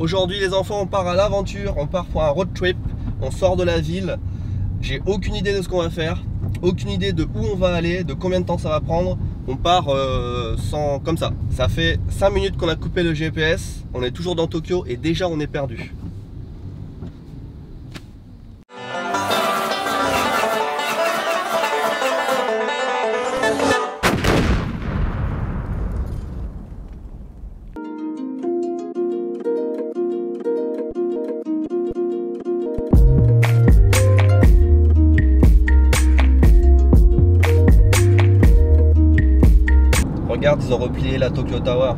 Aujourd'hui les enfants, on part à l'aventure, on part pour un road trip, on sort de la ville. J'ai aucune idée de ce qu'on va faire, aucune idée de où on va aller, de combien de temps ça va prendre. On part comme ça. Ça fait 5 minutes qu'on a coupé le GPS, on est toujours dans Tokyo et déjà on est perdu. Regarde, ils ont replié la Tokyo Tower.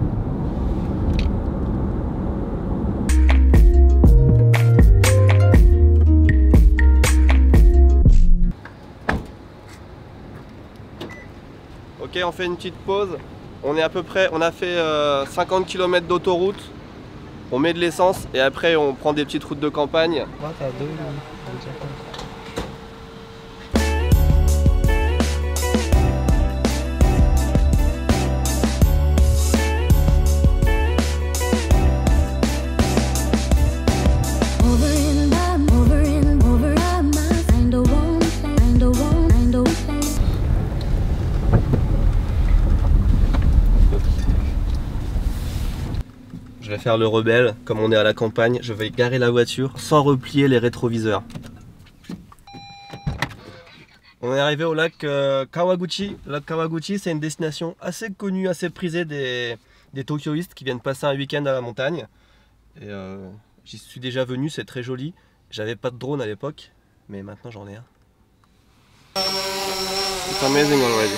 Ok, on fait une petite pause. On est à peu près, on a fait 50 km d'autoroute. On met de l'essence et après on prend des petites routes de campagne. Je vais faire le rebelle, comme on est à la campagne, je vais garer la voiture sans replier les rétroviseurs. On est arrivé au lac Kawaguchi. Le lac Kawaguchi, c'est une destination assez connue, assez prisée des tokyoïstes qui viennent passer un week-end à la montagne. Et j'y suis déjà venu, c'est très joli. J'avais pas de drone à l'époque, mais maintenant j'en ai un. It's amazing already.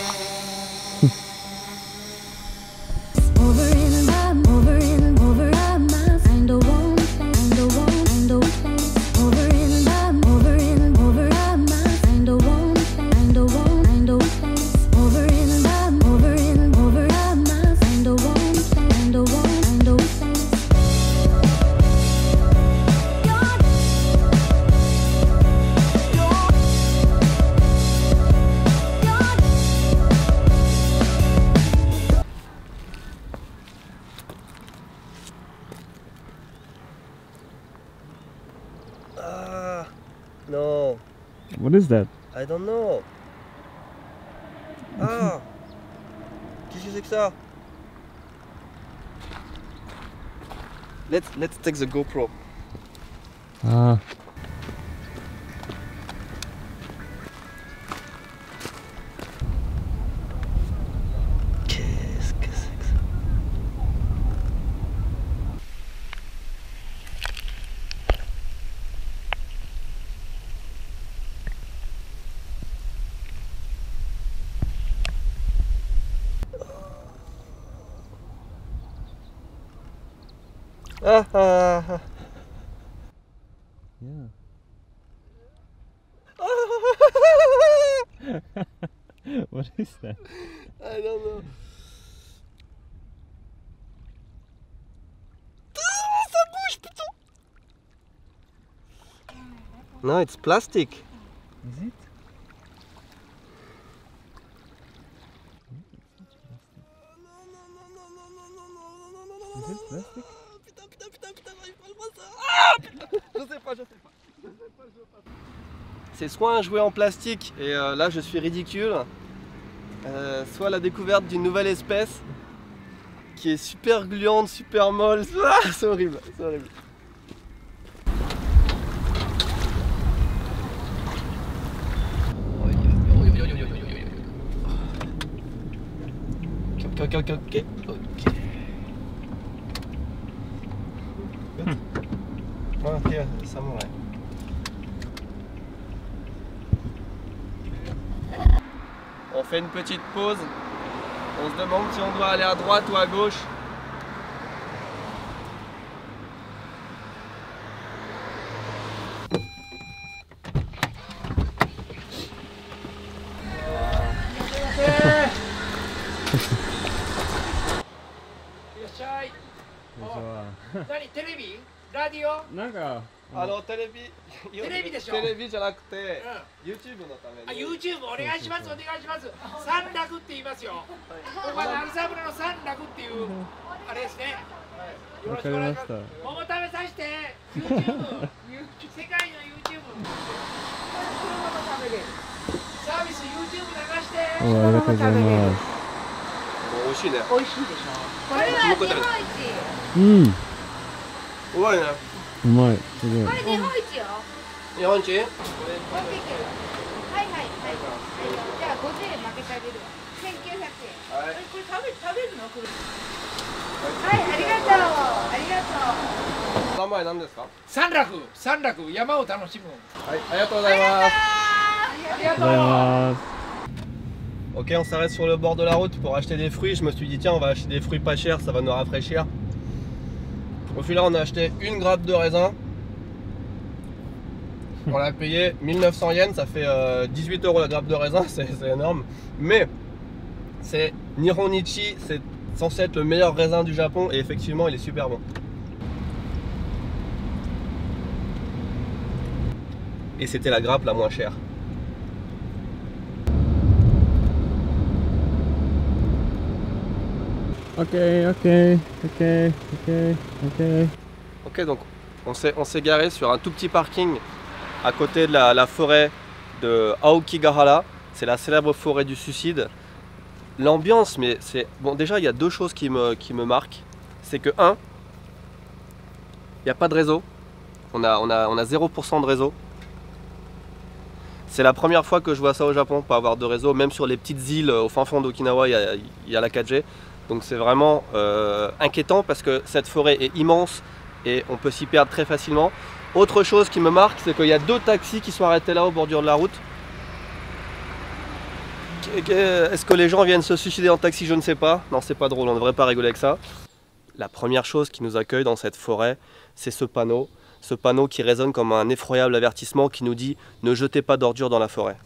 No. What is that? I don't know. Ah. Qu'est-ce que c'est que ça? Let's take the GoPro. Ah. Qu'est-ce que c'est que ça? Ah, ah, ah. Yeah. What is that? I don't know. Ah, ça bouge, putain! No, it's plastic. Is it? Is it plastic? Putain, j'arrive pas à le voir ça. Ah, putain, je sais pas. C'est soit un jouet en plastique, et là je suis ridicule, soit la découverte d'une nouvelle espèce qui est super gluante, super molle. Ah, c'est horrible, c'est horrible. Ok. Ok, samouraï. On fait une petite pause. On se demande si on doit aller à droite ou à gauche. YouTube のお願いします、お願いします。三楽って言いますよ。ここは鳴沢村の三楽っていうあれですね。よろしくお願いします。桃食べ最 YouTube 世界の YouTube サービス YouTube 流して。おー、ありがとうございます。美味しいね。美味しいでしょ。これは日本一。うん、うまいね。うまい。すごい。これ日本一よ。日本一？オッケー。はいはいはい。じゃあ50円負けてあげるわ。1900円。はい。これ食べるの？はい、ありがとう。ありがとう。名前何ですか？山楽山を楽しむ。はい、ありがとうございます。ありがありがとうございます。Ok, on s'arrête sur le bord de la route pour acheter des fruits. Je me suis dit tiens, on va acheter des fruits pas chers, ça va nous rafraîchir. Au final, on a acheté une grappe de raisin. On l'a payé 1900 yens, ça fait 18 € la grappe de raisin, c'est énorme. Mais c'est Nihonichi, c'est censé être le meilleur raisin du Japon et effectivement, il est super bon. Et c'était la grappe la moins chère. Ok, Ok, donc on s'est garé sur un tout petit parking à côté de la forêt de Aokigahara. C'est la célèbre forêt du suicide. L'ambiance, mais c'est... Bon, déjà, il y a deux choses qui me marquent. C'est que, un, il n'y a pas de réseau. On a 0% de réseau. C'est la première fois que je vois ça au Japon, pas avoir de réseau. Même sur les petites îles au fin fond d'Okinawa, il y a la 4G. Donc c'est vraiment inquiétant parce que cette forêt est immense et on peut s'y perdre très facilement. Autre chose qui me marque, c'est qu'il y a deux taxis qui sont arrêtés là au bordure de la route. Est-ce que les gens viennent se suicider en taxi? Je ne sais pas. Non, c'est pas drôle, on ne devrait pas rigoler avec ça. La première chose qui nous accueille dans cette forêt, c'est ce panneau. Ce panneau qui résonne comme un effroyable avertissement qui nous dit « Ne jetez pas d'ordures dans la forêt ».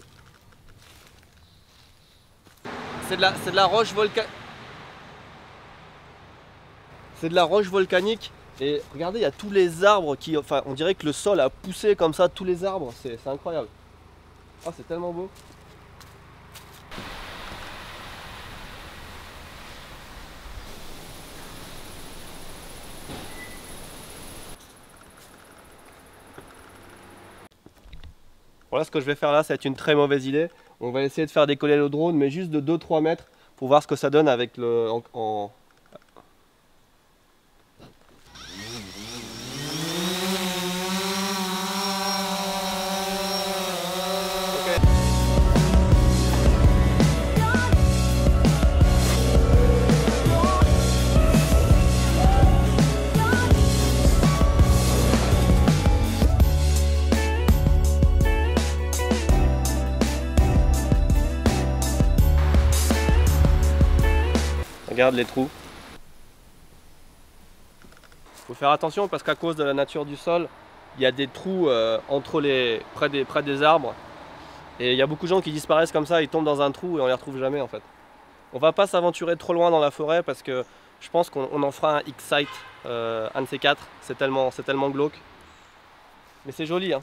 C'est de la roche volcanique. C'est de la roche volcanique et regardez, il y a tous les arbres qui... Enfin, on dirait que le sol a poussé comme ça, tous les arbres, c'est incroyable. Oh, c'est tellement beau. Voilà, ce que je vais faire là, ça va être une très mauvaise idée. On va essayer de faire décoller le drone, mais juste de 2-3 mètres pour voir ce que ça donne avec le... Regarde les trous. Faut faire attention parce qu'à cause de la nature du sol, il y a des trous près des arbres. Et il y a beaucoup de gens qui disparaissent comme ça, ils tombent dans un trou et on les retrouve jamais en fait. On va pas s'aventurer trop loin dans la forêt parce que je pense qu'on en fera un X-Site, un de ces quatre. C'est tellement glauque. Mais c'est joli hein.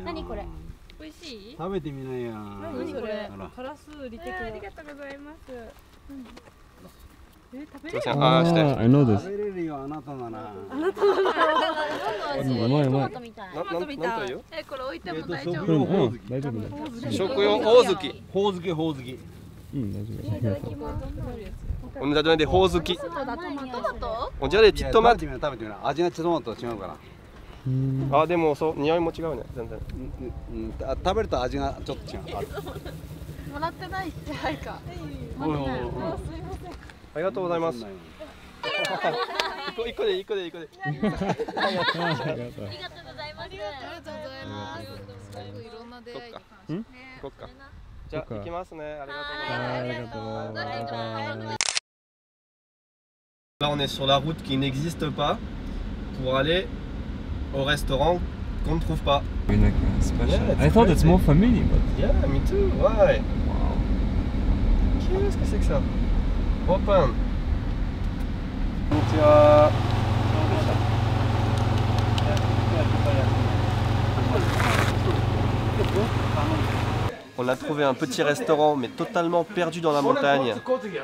何これ？美味しい？食べてみなや。何これ？ほらカラス売り的な。ありがとうございます。ああ、して。 I know this. 食べれるよあなたなら。うまいうまい。なんというえ、これ置いても大丈夫。うん、大丈夫だよ。食用ほおずき。ほおずきほおずき。うん、大丈夫。ありがとう。 On nous a donné des ほおずき。トマト？ On dirait des petites tomates. 食べてみな。味がトマトと違うから。あ、でもそう、匂いも違うね、全然。食べると味がちょっと違う。もらってないってはいか。ありがとうございます。一個で。ありがとう。ありがとうございます。すごくいろんな出会いが。行こっか。じゃあ行きますね。ありがとうございます。ありがとう。バイバイ。 Là, on est sur la route qui n'existe pas pour aller au restaurant qu'on ne trouve pas. I thought it's more family, but Yeah, me too. Ouais. Qu'est-ce que c'est que ça? Open. Konnichiwa. On a trouvé un petit restaurant mais totalement perdu dans la montagne.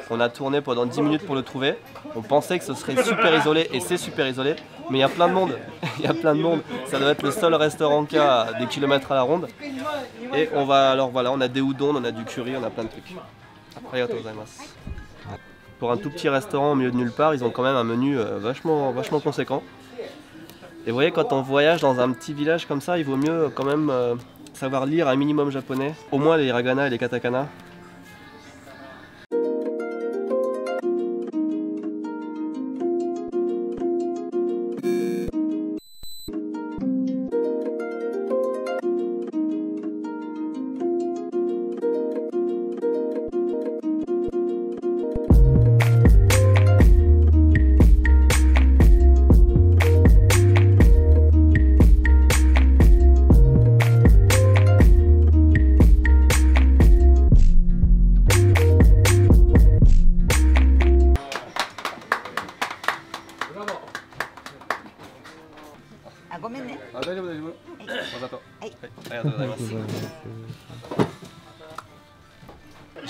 On a tourné pendant 10 minutes pour le trouver. On pensait que ce serait super isolé et c'est super isolé. Mais il y a plein de monde. Il y a plein de monde. Ça doit être le seul restaurant qui a des kilomètres à la ronde. Et on va alors voilà, on a des udon, on a du curry, on a plein de trucs. Arigatou gozaimasu. Pour un tout petit restaurant au milieu de nulle part, ils ont quand même un menu vachement conséquent. Et vous voyez, quand on voyage dans un petit village comme ça, il vaut mieux quand même savoir lire un minimum japonais, au moins les hiragana et les katakana.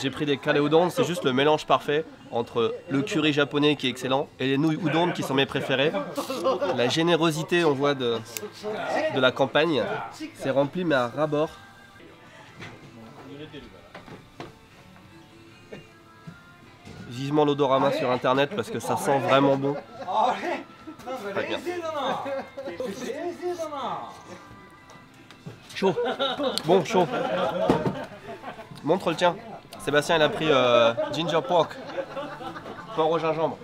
J'ai pris des kare udon, c'est juste le mélange parfait entre le curry japonais qui est excellent et les nouilles udon qui sont mes préférés. La générosité, on voit, de la campagne, c'est rempli mais à ras-bord. Vivement l'odorama sur internet parce que ça sent vraiment bon. Très bien. Chaud. Bon, chaud. Montre le tien. Sébastien, il a pris ginger pork. Porc au gingembre.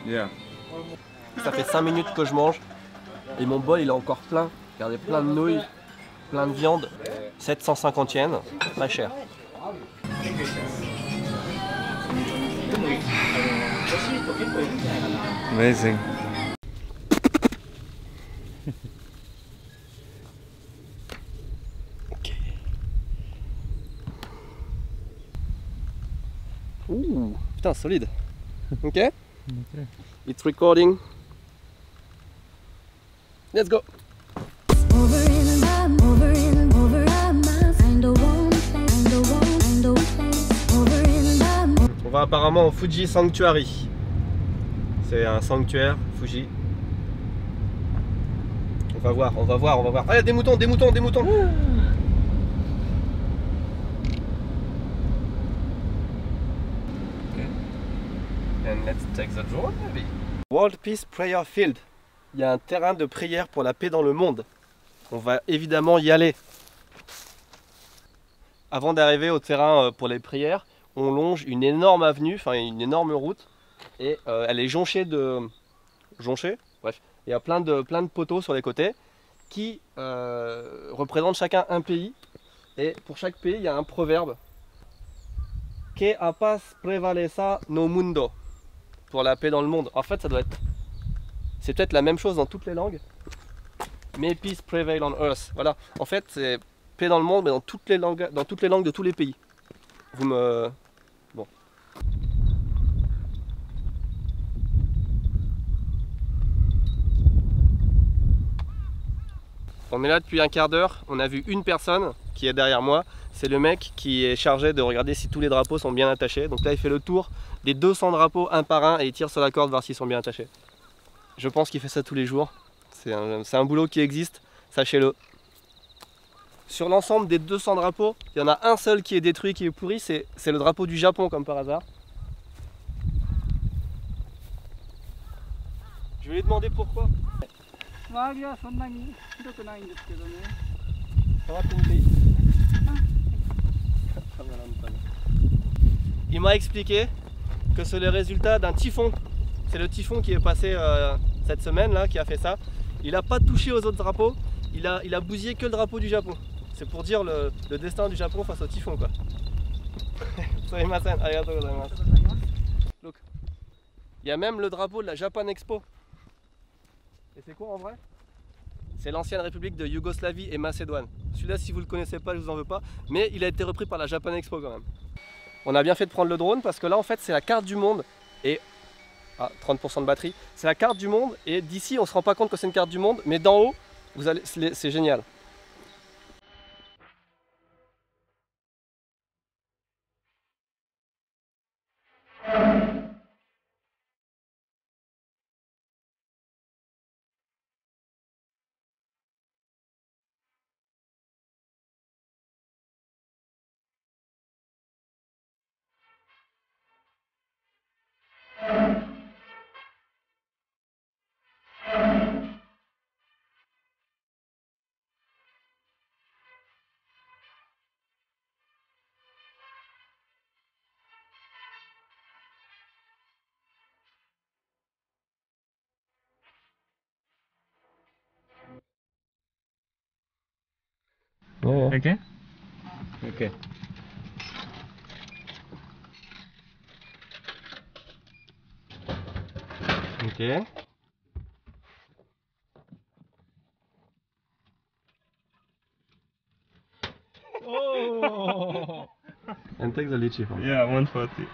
Yeah. Ça fait 5 minutes que je mange et mon bol il est encore plein. Regardez, plein de nouilles, plein de viande. 750 yens, pas cher. Amazing. Ok. Ouh, putain, solide. Ok. It's recording. Let's go. On va apparemment au Fuji Sanctuary. C'est un sanctuaire, Fuji. On va voir, on va voir, on va voir. Ah, il y a des moutons, des moutons, des moutons. And let's take the drone, maybe. World Peace Prayer Field. Il y a un terrain de prière pour la paix dans le monde. On va évidemment y aller. Avant d'arriver au terrain pour les prières, on longe une énorme avenue, enfin une énorme route. Et elle est jonchée de... Jonchée ? Bref, il y a plein de poteaux sur les côtés qui représentent chacun un pays. Et pour chaque pays, il y a un proverbe. Que a paz prevaleza no mundo. Pour la paix dans le monde. En fait, ça doit être... C'est peut-être la même chose dans toutes les langues. May peace prevail on earth. Voilà. En fait, c'est paix dans le monde, mais dans toutes les langues de tous les pays. Vous me On est là depuis un quart d'heure, on a vu une personne qui est derrière moi, c'est le mec qui est chargé de regarder si tous les drapeaux sont bien attachés. Donc là il fait le tour des 200 drapeaux un par un et il tire sur la corde voir s'ils sont bien attachés. Je pense qu'il fait ça tous les jours, c'est un boulot qui existe, sachez-le. Sur l'ensemble des 200 drapeaux, il y en a un seul qui est détruit, qui est pourri, c'est le drapeau du Japon comme par hasard. Je vais lui demander pourquoi. Ça va, ton pays? Il m'a expliqué que c'est le résultat d'un typhon. C'est le typhon qui est passé cette semaine là, qui a fait ça. Il n'a pas touché aux autres drapeaux, il a bousillé que le drapeau du Japon. C'est pour dire le destin du Japon face au typhon quoi. Look. Il y a même le drapeau de la Japan Expo. Et c'est quoi en vrai? C'est l'ancienne république de Yougoslavie et Macédoine. Celui-là, si vous le connaissez pas, je vous en veux pas. Mais il a été repris par la Japan Expo quand même. On a bien fait de prendre le drone parce que là, en fait, c'est la carte du monde. Et 30% de batterie. C'est la carte du monde. Et d'ici, on se rend pas compte que c'est une carte du monde. Mais d'en haut, c'est génial. Okay? OK。 Ok. Oh! And take the lychee from me. Yeah, 140.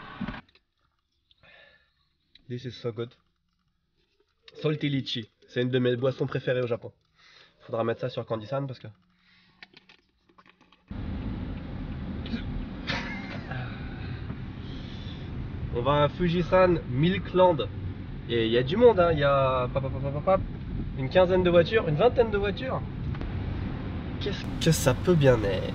This is so good. Salty lychee. C'est une de mes boissons préférées au Japon. Faudra mettre ça sur Candy-san parce que... On va à Fujisan Milkland. Et il y a du monde, hein. Il y a une quinzaine de voitures, une vingtaine de voitures. Qu'est-ce que ça peut bien être?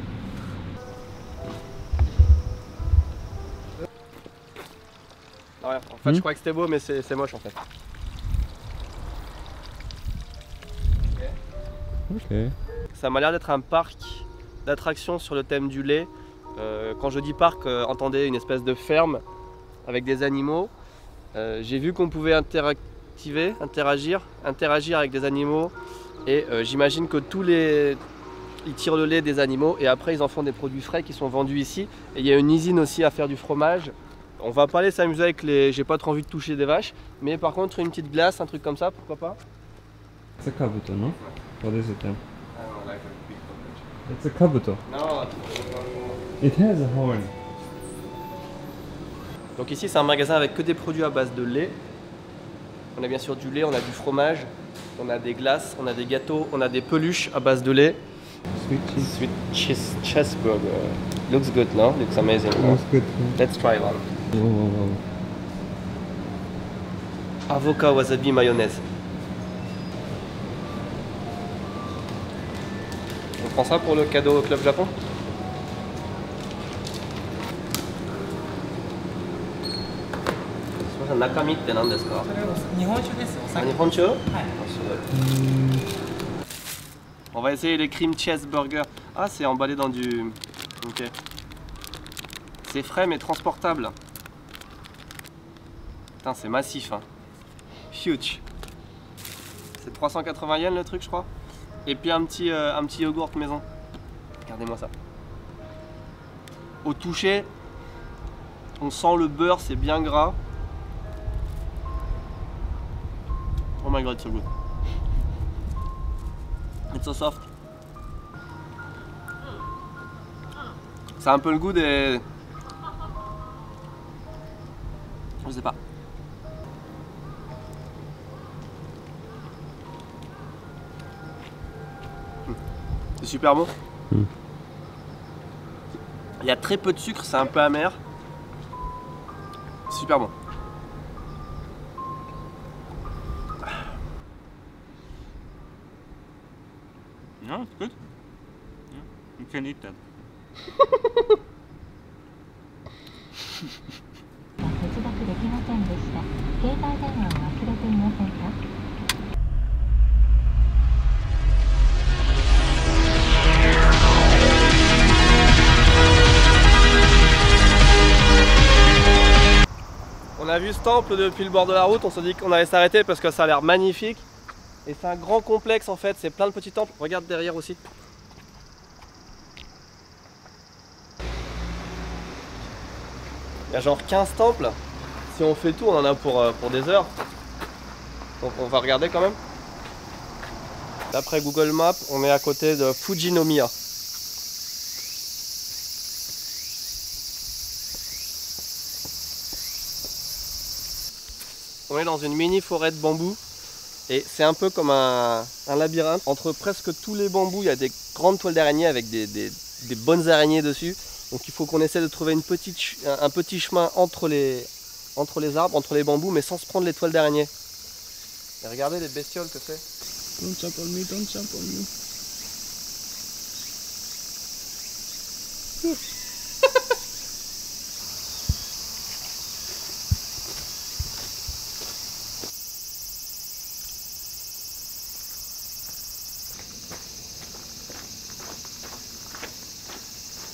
Ouais, en fait je crois que c'était beau mais c'est moche en fait. Ok. Ça m'a l'air d'être un parc d'attractions sur le thème du lait. Quand je dis parc, entendez une espèce de ferme avec des animaux. J'ai vu qu'on pouvait interagir avec des animaux et j'imagine que ils tirent le lait des animaux et après ils en font des produits frais qui sont vendus ici. Et il y a une usine aussi à faire du fromage. On va pas aller s'amuser avec les... J'ai pas trop envie de toucher des vaches, mais par contre une petite glace, un truc comme ça, pourquoi pas? It's a kabuto, no? What is it then? It's a kabuto. Non. It has a horn. Donc ici c'est un magasin avec que des produits à base de lait. On a bien sûr du lait, on a du fromage, on a des glaces, on a des gâteaux, on a des peluches à base de lait. Sweet cheese. Sweet cheeseburger. Looks good, no? Looks amazing. No? That's good. Let's try one. Oh. Avocat, wasabi, mayonnaise. On prend ça pour le cadeau au Club Japon? Nakami, c'est quoi? Nihonchu? On va essayer les cream cheeseburger. Ah, c'est emballé dans du... Ok. C'est frais mais transportable. Putain, c'est massif, hein. Huge. C'est 380 yens le truc, je crois. Et puis un petit yogourt maison. Regardez-moi ça. Au toucher, on sent le beurre, c'est bien gras. Oh my god, it's so good. It's so soft. Ça a un peu le goût des Je sais pas. C'est super bon. Il y a très peu de sucre, c'est un peu amer. Super bon. No, it's good. Yeah, you can eat that. 接続できませんでした。携帯電話を忘れていませんか？ On a vu ce temple depuis le bord de la route, on s'est dit qu'on allait s'arrêter parce que ça a l'air magnifique. Et c'est un grand complexe en fait, c'est plein de petits temples. Regarde derrière aussi. Il y a genre 15 temples. Si on fait tout, on en a pour des heures. Donc on va regarder quand même. D'après Google Maps, on est à côté de Fujinomiya. On est dans une mini forêt de bambous et c'est un peu comme un labyrinthe. Entre presque tous les bambous, il y a des grandes toiles d'araignée avec des bonnes araignées dessus. Donc il faut qu'on essaie de trouver un petit chemin entre les arbres, entre les bambous, mais sans se prendre les toiles d'araignée. Et regardez les bestioles que c'est. Don't jump on me, don't jump on me.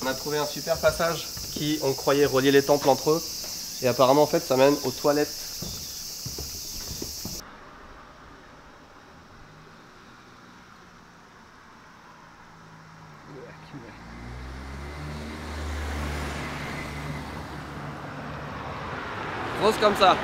On a trouvé un super passage qui, on croyait, relier les temples entre eux. Et apparemment, en fait, ça mène aux toilettes. Grosse comme ça.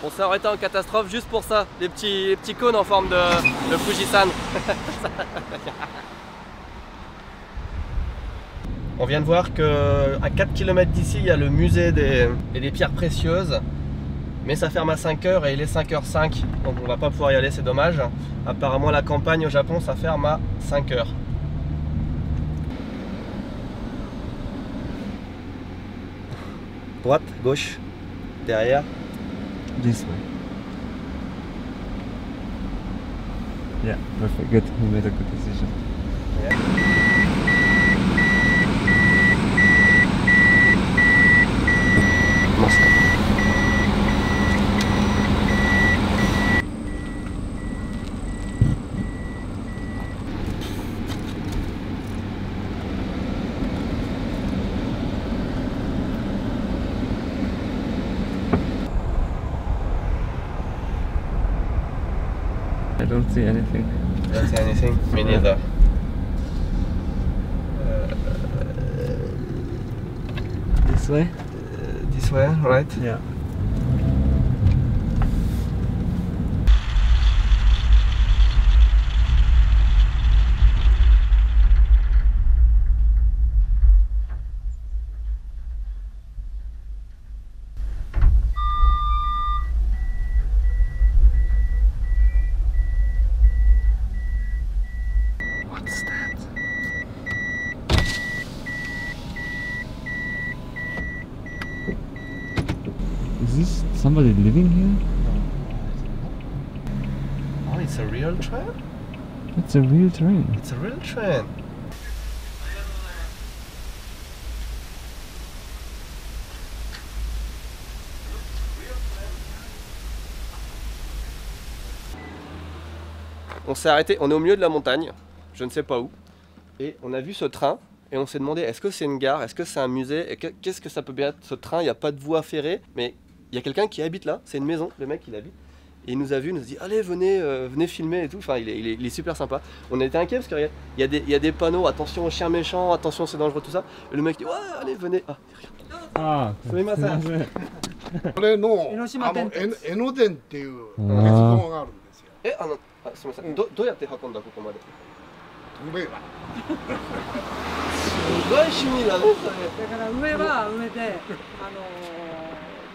On s'est arrêté en catastrophe juste pour ça, des petits cônes en forme de Fujisan. On vient de voir qu'à 4 km d'ici, il y a le musée des pierres précieuses. Mais ça ferme à 5 h et il est 5h05, donc on va pas pouvoir y aller, c'est dommage. Apparemment la campagne au Japon, ça ferme à 5 h. Droite, gauche, derrière. This way. Yeah, perfect. Good. We made a good decision. Moscow. I don't see anything. Don't see anything? Me neither. This way? This way, right? Yeah. What's that? Is this somebody living here? Oh, it's a real train? It's a real train. It's a real train. On s'est arrêté, on est au milieu de la montagne, je ne sais pas où, et on a vu ce train et on s'est demandé est-ce que c'est une gare, est-ce que c'est un musée, et qu'est-ce que ça peut bien être ce train. Il n'y a pas de voie ferrée, mais il y a quelqu'un qui habite là, c'est une maison, le mec il habite, et il nous a vu, il nous a dit allez venez filmer et tout, enfin il est super sympa. On a été inquiets parce qu'il y a des panneaux, attention aux chiens méchants, attention c'est dangereux tout ça, et le mec dit ouais allez venez, ah, Ah, Sumimasen. これの江ノ島電鉄江ノ電っていう鉄道があるんですよ。すみません、どうやって運んだここまで？上はすごい趣味だねそれ。だから上は上で、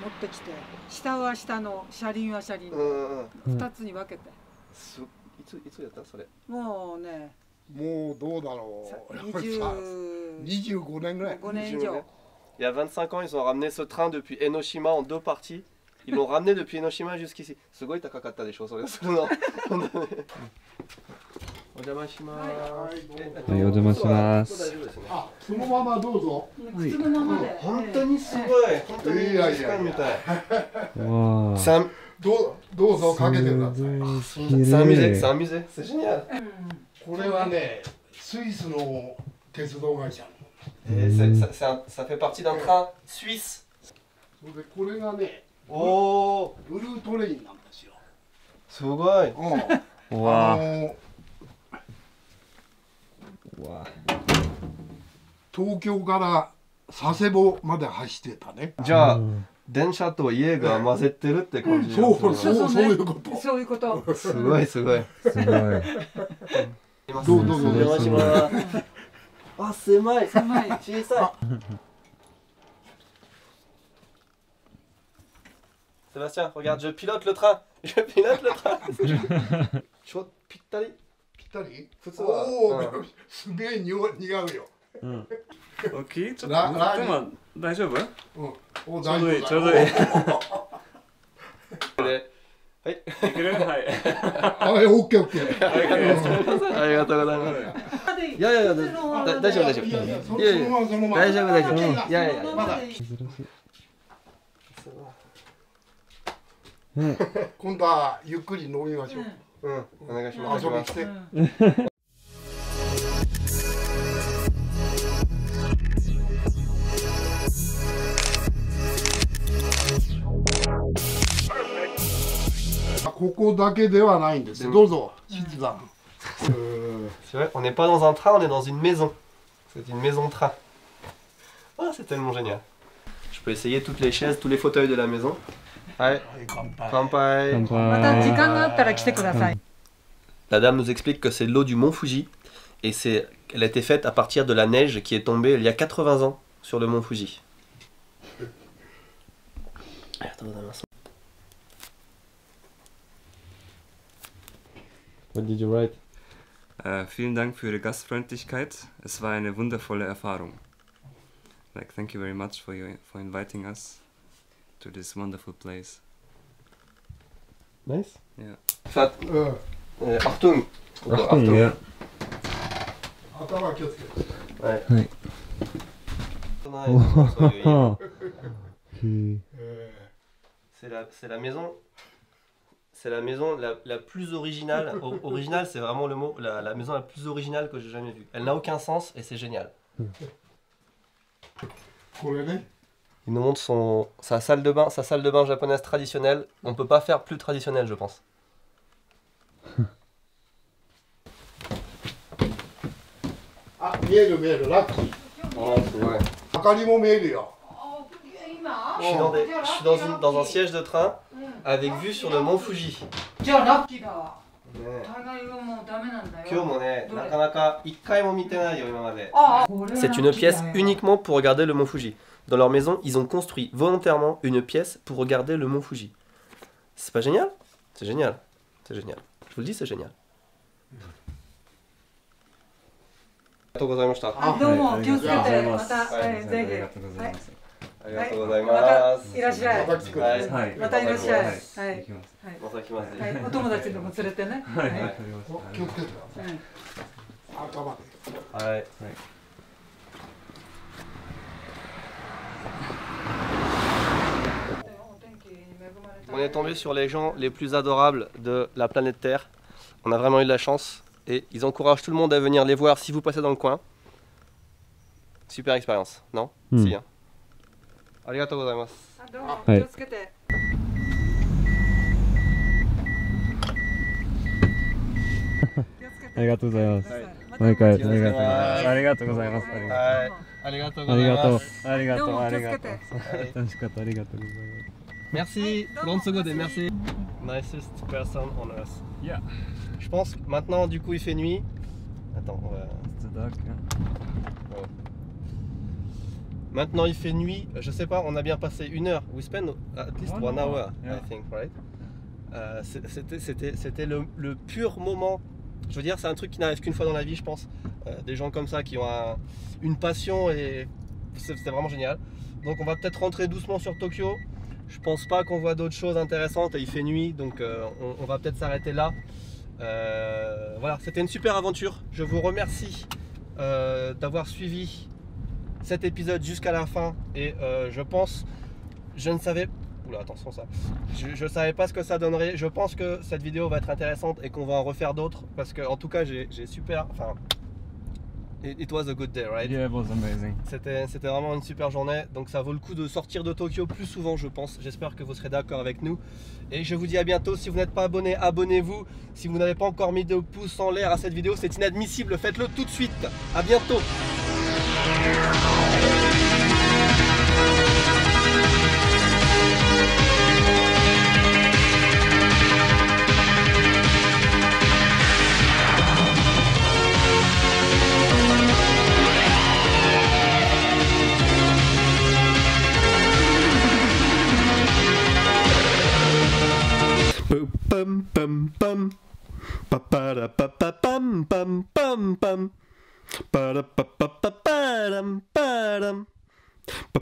持ってきて、下は下の、車輪は車輪の2つに分けて。いつやったそれ？もうね、もうどうだろう。25年ぐらい。5年以上。Il y a 25 ans, ils ont ramené ce train depuis Enoshima en 2 parties. Ils l'ont ramené depuis Enoshima jusqu'ici. すごい高かったでしょそれするの。お邪魔します。はい、お邪魔します。あ、そのままどうぞ。靴のままで。本当にすごい。本当に美術館みたい。わあ。どうぞかけてください。C'est un musée, c'est un musée, c'est génial. これはね、スイスの鉄道会社。Ça fait partie d'un train suisse. それでこれがね、おお、ブルートレインなんですよ。すごい。東京から佐世保まで走ってたね。じゃあ電車と家が混ぜてるって感じ。そういうこと。そういうこと。すごいすごい。すごい。どうぞお邪魔します。あ、狭い。狭い。小さい。Sébastien, regarde, je pilote le train. Je pilote le train. ちょっとぴったり。ぴったり？普通は。おお、すげえ似合うよ。うん。オッケー。ちょっと大丈夫？うん。お、ちょうどいい。ちょうどいい。はい。いける？はい。はい、オッケーオッケー。ありがとうございます。いやいや大丈夫大丈夫。いやいや大丈夫大丈夫。いやいやまだ。今度はゆっくり飲みましょう。うん、お願いします。遊びに来て。ここだけではないんです。どうぞ、静さん。C'est vrai, on n'est pas dans un train, on est dans une maison. C'est une maison-train. Ah, c'est tellement génial. Je peux essayer toutes les chaises, tous les fauteuils de la maison. Ouais. Kanpai. La dame nous explique que c'est l'eau du mont Fuji et elle a été faite à partir de la neige qui est tombée il y a 80 ans sur le mont Fuji. What did you write? Vielen Dank für Ihre Gastfreundlichkeit. Es war eine wundervolle Erfahrung. Like, thank you very much for inviting us to this wonderful place. Nice. Yeah. Fat. Achtung. Achtung. Ja. Ouais. C'est la maison. C'est la maison la plus originale. Originale, c'est vraiment le mot. La maison la plus originale que j'ai jamais vue. Elle n'a aucun sens et c'est génial. Il nous montre sa salle de bain japonaise traditionnelle. On peut pas faire plus traditionnel, je pense. Ah, 見える見える、ラッキー。明かりも見えるよ。Je suis dans un siège de train avec vue sur le mont Fuji. C'est une pièce uniquement pour regarder le mont Fuji. Dans leur maison, ils ont construit volontairement une pièce pour regarder le mont Fuji. C'est pas génial? C'est génial. C'est génial. Je vous le dis, c'est génial. ありがとうございました。どうも気をつけてまたぜひ。ありがとうございます。いらっしゃい。またいらっしゃい。はい。また来ます。お友達でも連れてね。はい。気をつけて。頭で。はい。On est tombé sur les gens les plus adorables de la planète Terre. On a vraiment eu de la chance. Et ils encouragent tout le monde à venir les voir si vous passez dans le coin. Super expérience, non? Si bien. Arigatou gozaimasu. Ouais. Arigatou gozaimasu. 毎回ありがとうございます。ありがとうございます。はい。ありがとうございます。ありがとう。楽しかった。ありがとうございます。Merci, Gonzogode, merci. Nicest person on earth. Yeah. Je pense que maintenant, du coup, il fait nuit. Attends, on va... It's the dark, yeah. Ouais. Maintenant, il fait nuit. Je sais pas, on a bien passé 1 heure. We spend at least 1 hour, yeah. I think, right? C'était le pur moment. Je veux dire, c'est un truc qui n'arrive qu'une fois dans la vie, je pense. Des gens comme ça qui ont une passion et c'était vraiment génial. Donc on va peut-être rentrer doucement sur Tokyo. Je pense pas qu'on voit d'autres choses intéressantes et il fait nuit, donc on va peut-être s'arrêter là. Voilà, c'était une super aventure. Je vous remercie d'avoir suivi cet épisode jusqu'à la fin et je pense, je ne savais... Oula, attention ça. Je savais pas ce que ça donnerait. Je pense que cette vidéo va être intéressante et qu'on va en refaire d'autres parce que en tout cas j'ai super... Enfin, it was a good day, right? Yeah, it was amazing. C'était vraiment une super journée, donc ça vaut le coup de sortir de Tokyo plus souvent, je pense. J'espère que vous serez d'accord avec nous. Et je vous dis à bientôt. Si vous n'êtes pas abonné, abonnez-vous. Si vous n'avez pas encore mis de pouce en l'air à cette vidéo, c'est inadmissible. Faites-le tout de suite. À bientôt. Pum pum pum, pa pa da pa pa pum pum pum pum, pa da pa pa pa pa dum pa dum.